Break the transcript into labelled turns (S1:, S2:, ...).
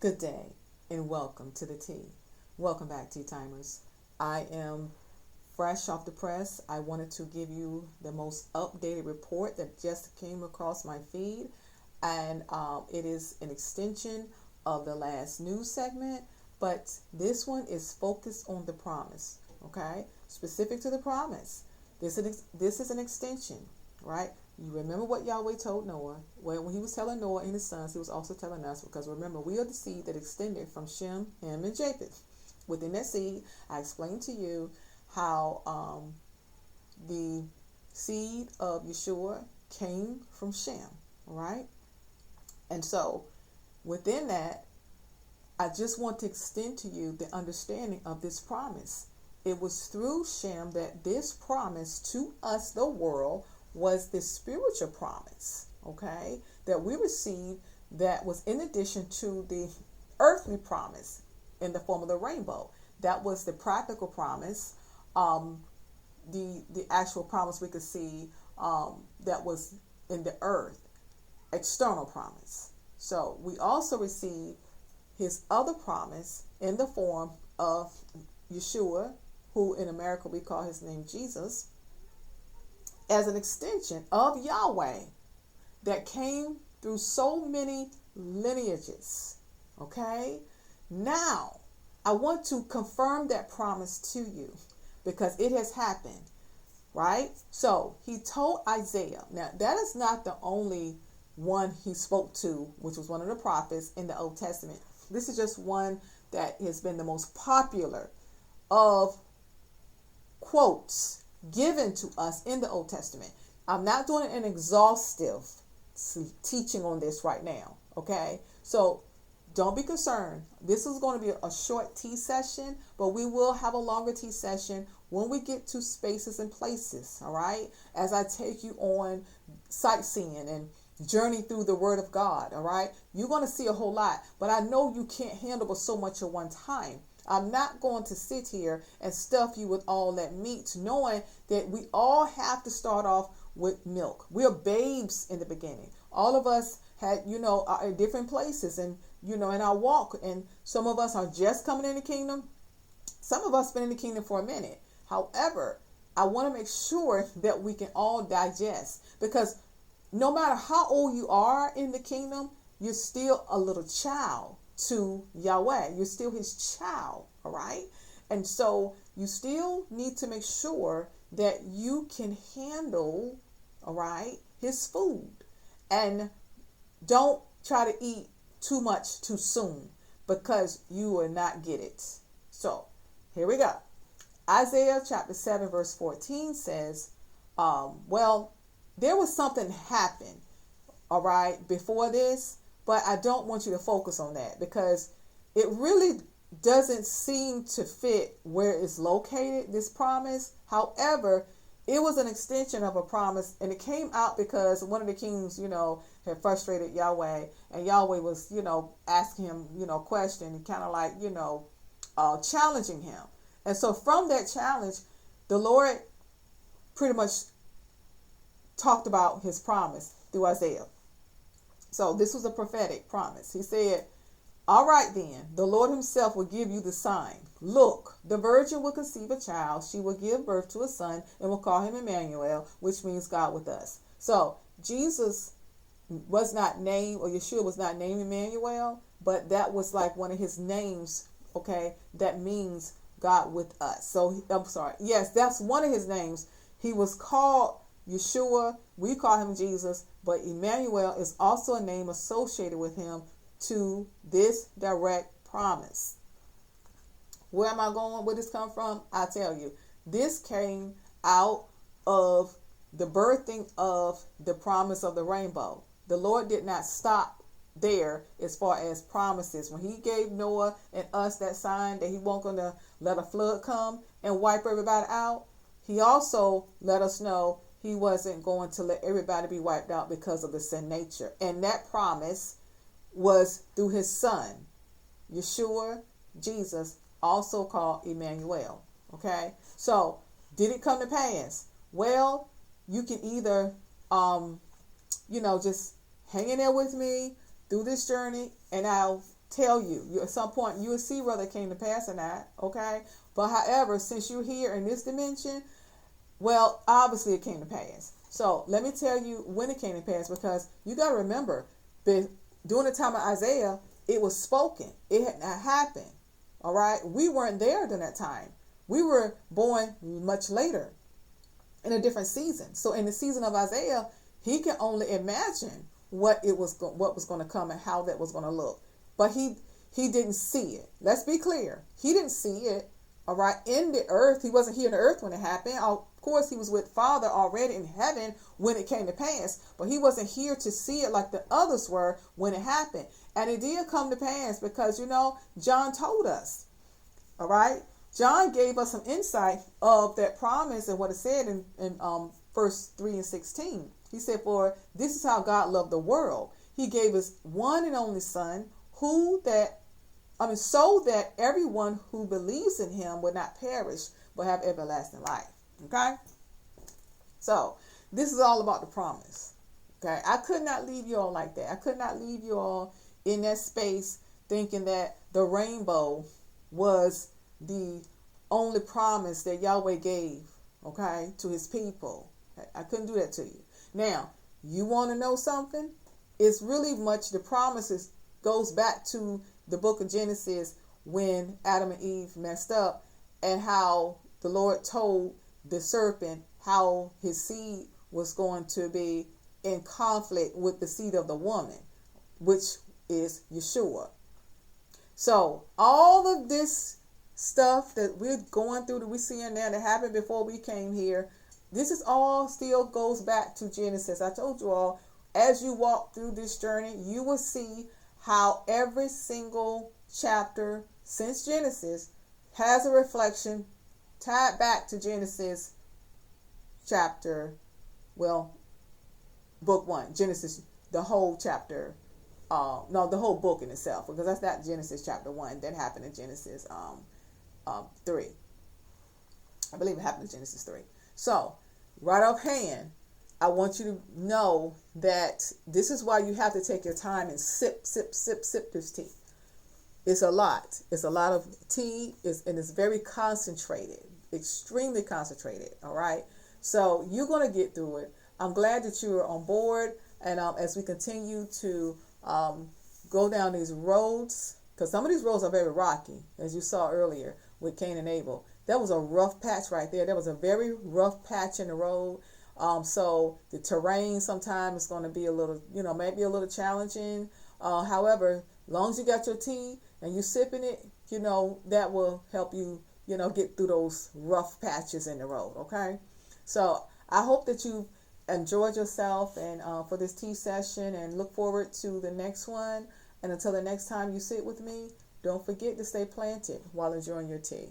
S1: Good day and welcome to the Tea. Welcome back, Tea Timers. I am fresh off the press. I wanted to give you the most updated report that just came across my feed, and it is an extension of the last news segment, but this one is focused on the promise, okay? Specific to the promise. This is an extension, right? You remember what Yahweh told Noah. When he was telling Noah and his sons, he was also telling us, because remember, we are the seed that extended from Shem, Ham, and Japheth. Within that seed, I explained to you how the seed of Yeshua came from Shem, right? And so, within that, I just want to extend to you the understanding of this promise. It was through Shem that this promise to us, the world, was this spiritual promise, okay, that we received that was in addition to the earthly promise in the form of the rainbow. That was the practical promise, the actual promise we could see that was in the earth, external promise. So we also received his other promise in the form of Yeshua, who in America we call his name Jesus, as an extension of Yahweh that came through so many lineages. Okay? Now, I want to confirm that promise to you because it has happened, right? So, he told Isaiah. Now, that is not the only one he spoke to, which was one of the prophets in the Old Testament. This is just one that has been the most popular of quotes given to us in the Old Testament. I'm not doing an exhaustive teaching on this right now, okay? So don't be concerned. This is going to be a short tea session, but we will have a longer tea session when we get to spaces and places, all right? As I take you on sightseeing and journey through the Word of God, all right? You're going to see a whole lot, but I know you can't handle but so much at one time. I'm not going to sit here and stuff you with all that meat, knowing that we all have to start off with milk. We're babes in the beginning. All of us had, are in different places and, in our walk. And some of us are just coming in the kingdom. Some of us been in the kingdom for a minute. However, I want to make sure that we can all digest, because no matter how old you are in the kingdom, you're still a little child to Yahweh. You're still his child, all right? And so you still need to make sure that you can handle, all right, his food. And don't try to eat too much too soon, because you will not get it. So here we go. Isaiah chapter 7 verse 14 says, there was something happen, all right, before this, but I don't want you to focus on that because it really doesn't seem to fit where it's located, this promise. However, it was an extension of a promise, and it came out because one of the kings, had frustrated Yahweh, and Yahweh was, asking him, question, kind of like, challenging him. And so from that challenge, the Lord pretty much talked about his promise through Isaiah. So this was a prophetic promise. He said, all right then, the Lord himself will give you the sign. Look, the virgin will conceive a child. She will give birth to a son and will call him Emmanuel, which means God with us. So Jesus was not named, or Yeshua was not named Emmanuel, but that was like one of his names, okay, that means God with us. So, I'm sorry. Yes, that's one of his names. He was called Yeshua. We call him Jesus, but Emmanuel is also a name associated with him to this direct promise. Where am I going? Where this come from? I tell you, this came out of the birthing of the promise of the rainbow. The Lord did not stop there as far as promises. When he gave Noah and us that sign that he wasn't going to let a flood come and wipe everybody out, he also let us know he wasn't going to let everybody be wiped out because of the sin nature. And that promise was through his son, Yeshua, Jesus, also called Emmanuel. Okay? So, did it come to pass? Well, you can either, just hang in there with me through this journey, and I'll tell you. At some point you will see whether it came to pass or not. Okay. But however, since you're here in this dimension, well, obviously it came to pass. So let me tell you when it came to pass, because you got to remember, during the time of Isaiah, it was spoken. It had not happened. All right. We weren't there during that time. We were born much later in a different season. So in the season of Isaiah, he can only imagine what was going to come and how that was going to look. But he didn't see it. Let's be clear. He didn't see it. All right. In the earth. He wasn't here in the earth when it happened. Of course, he was with Father already in heaven when it came to pass. But he wasn't here to see it like the others were when it happened. And it did come to pass because, John told us. All right. John gave us some insight of that promise and what it said in verse 3 and 16. He said, for this is how God loved the world. He gave his one and only son, so that everyone who believes in him would not perish, but have everlasting life. Okay? So this is all about the promise. Okay? I could not leave you all like that. I could not leave you all in that space thinking that the rainbow was the only promise that Yahweh gave, okay, to his people. I couldn't do that to you. Now, you want to know something? It's really much the promises goes back to the book of Genesis when Adam and Eve messed up, and how the Lord told the serpent how his seed was going to be in conflict with the seed of the woman, which is Yeshua. So all of this stuff that we're going through, that we're seeing now, that happened before we came here, this is all still goes back to Genesis. I told you all, as you walk through this journey, you will see how every single chapter since Genesis has a reflection tied back to Genesis book 1, Genesis, the whole chapter, the whole book in itself, because that's not Genesis chapter 1. That happened in Genesis 3. I believe it happened in Genesis 3. So, right offhand, I want you to know that this is why you have to take your time and sip this tea. It's a lot. It's a lot of tea, and it's very concentrated, extremely concentrated. All right. So you're going to get through it. I'm glad that you are on board. And as we continue to go down these roads, because some of these roads are very rocky, as you saw earlier with Cain and Abel. That was a rough patch right there. That was a very rough patch in the road. So the terrain sometimes is going to be a little, maybe a little challenging. However, as long as you got your tea and you sipping it, that will help you, get through those rough patches in the road. Okay. So I hope that you enjoyed yourself and for this tea session, and look forward to the next one. And until the next time you sit with me, don't forget to stay planted while enjoying your tea.